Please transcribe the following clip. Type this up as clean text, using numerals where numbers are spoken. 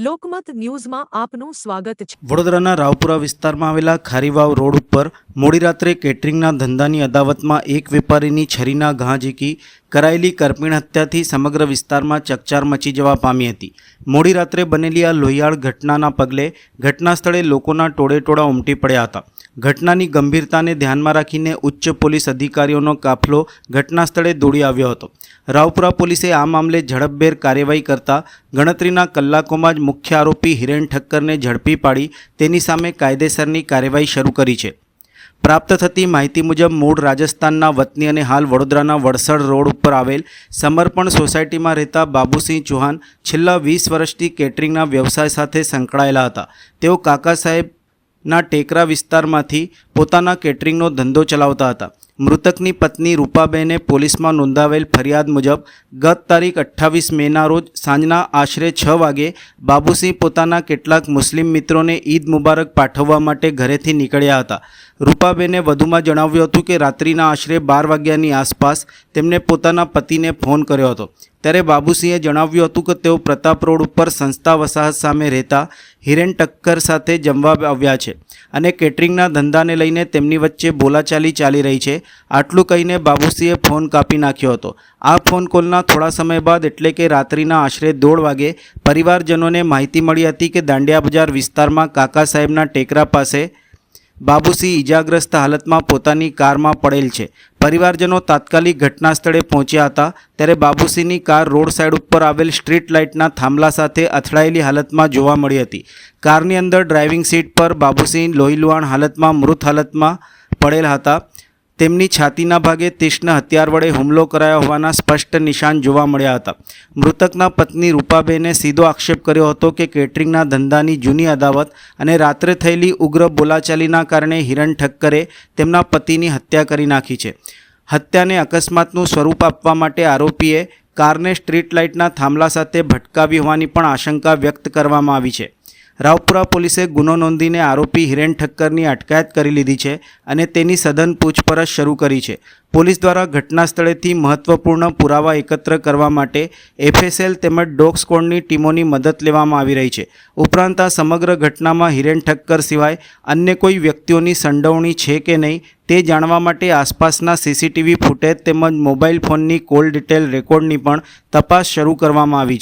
લોકમત ન્યૂઝમાં આપનું સ્વાગત છે। વડોદરાના રાવપુરા વિસ્તારમાં આવેલા ખારીવાવ રોડ ઉપર મોડી રાત્રે કેટરિંગના ધંધાની અદાવતમાં એક વેપારીની છરીના ઘા ઝીકી કરાયેલી કરપીણ હત્યાથી સમગ્ર વિસ્તારમાં ચકચાર મચી જવા પામી હતી। મોડી રાત્રે બનેલી આ લોહિયાળ ઘટનાના પગલે ઘટના સ્થળે લોકોના ટોળેટોળા ઉમટી પડ્યા હતા। ઘટનાની ગંભીરતાને ધ્યાનમાં રાખીને ઉચ્ચ પોલીસ અધિકારીઓનો કાફલો ઘટના સ્થળે દોડી આવ્યો હતો। રાવપુરા પોલીસે આ મામલે ઝડપભેર કાર્યવાહી કરતા ગણતરીના કલાકોમાં જ મુખ્ય આરોપી હિરેન ઠક્કરને ઝડપી પાડી તેની સામે કાયદેસરની કાર્યવાહી શરૂ કરી છે। પ્રાપ્ત થતી માહિતી મુજબ મૂળ રાજસ્થાનના વતની અને હાલ વડોદરાના વડસર રોડ ઉપર આવેલ સમર્પણ સોસાયટીમાં રહેતા બાબુસિંહ ચૌહાણ છેલ્લા 20 વર્ષથી કેટરિંગના વ્યવસાય સાથે સંકળાયેલા હતા। તેઓ કાકા સાહેબના ટેકરા વિસ્તારમાંથી પોતાના કેટરિંગનો ધંધો ચલાવતા હતા। મૃતકની પત્ની રૂપાબેને પોલીસમાં નોંધાવેલ ફરિયાદ મુજબ ગત તારીખ 28 મેના રોજ સાંજના આશરે 6 વાગે બાબુસિંહ પોતાના કેટલાક મુસ્લિમ મિત્રોને ઈદ મુબારક પાઠવવા માટે ઘરેથી નીકળ્યા હતા। રૂપાબેને વધુમાં જણાવ્યું હતું કે રાત્રિના આશરે 12 વાગ્યાની આસપાસ તેમને પોતાના પતિને ફોન કર્યો હતો। ત્યારે બાબુસિંહે જણાવ્યું હતું કે તેઓ પ્રતાપ રોડ ઉપર સંસ્થા વસાહત સામે રહેતા હિરેન ઠક્કર સાથે જમવા આવ્યા છે અને કેટરિંગના ધંધાને લઈને તેમની વચ્ચે બોલાચાલી ચાલી રહી છે। આટલું કહીને બાબુસિંહે ફોન કાપી નાખ્યો હતો। આ ફોન કોલના થોડા સમય બાદ એટલે કે રાત્રિના આશરે 1:30 વાગે પરિવારજનોને માહિતી મળી હતી કે દાંડિયા બજાર વિસ્તારમાં કાકા સાહેબના ટેકરા પાસે બાબુસિંહ ઇજાગ્રસ્ત હાલતમાં પોતાની કારમાં પડેલ છે। પરિવારજનો તાત્કાલિક ઘટના સ્થળે પહોંચ્યા હતા। ત્યારે બાબુસિંહની કાર રોડ સાઈડ ઉપર આવેલ સ્ટ્રીટ લાઇટના થાંભલા સાથે અથડાયેલી હાલતમાં જોવા મળી હતી। કારની અંદર ડ્રાઇવિંગ સીટ પર બાબુસિંહ લોહીલુહાણ હાલતમાં મૃત હાલતમાં પડેલ હતા। તેમની છાતીના ભાગે તીક્ષ્ણ હથિયાર વડે હુમલો કરાયો હોવાના સ્પષ્ટ નિશાન જોવા મળ્યા હતા। મૃતકના પત્ની રૂપાબેને સીધો આક્ષેપ કર્યો હતો કે કેટરિંગના ધંધાની જૂની અદાવત અને રાત્રે થયેલી ઉગ્ર બોલાચાલીના કારણે હિરેન ઠક્કરે તેમના પતિની હત્યા કરી નાખી છે। હત્યાને અકસ્માતનું સ્વરૂપ આપવા માટે આરોપીએ કારને સ્ટ્રીટ લાઇટના થાંભલા સાથે ભટકાવી હોવાની પણ આશંકા વ્યક્ત કરવામાં આવી છે। રાવપુરા પોલીસે ગુનો નોંધીને આરોપી હિરેન ઠક્કરની અટકાયત કરી લીધી છે અને તેની સઘન પૂછપરછ શરૂ કરી છે। પોલીસ દ્વારા ઘટના સ્થળેથી મહત્વપૂર્ણ પુરાવા એકત્ર કરવા માટે એફએસએલ તેમજ ડોગ સ્ક્વોડની ટીમોની મદદ લેવામાં આવી રહી છે। ઉપરાંત આ સમગ્ર ઘટનામાં હિરેન ઠક્કર સિવાય અન્ય કોઈ વ્યક્તિઓની સંડોવણી છે કે નહીં તે જાણવા માટે આસપાસના સીસીટીવી ફૂટેજ તેમજ મોબાઈલ ફોનની કોલ ડિટેલ રેકોર્ડની પણ તપાસ શરૂ કરવામાં આવી છે।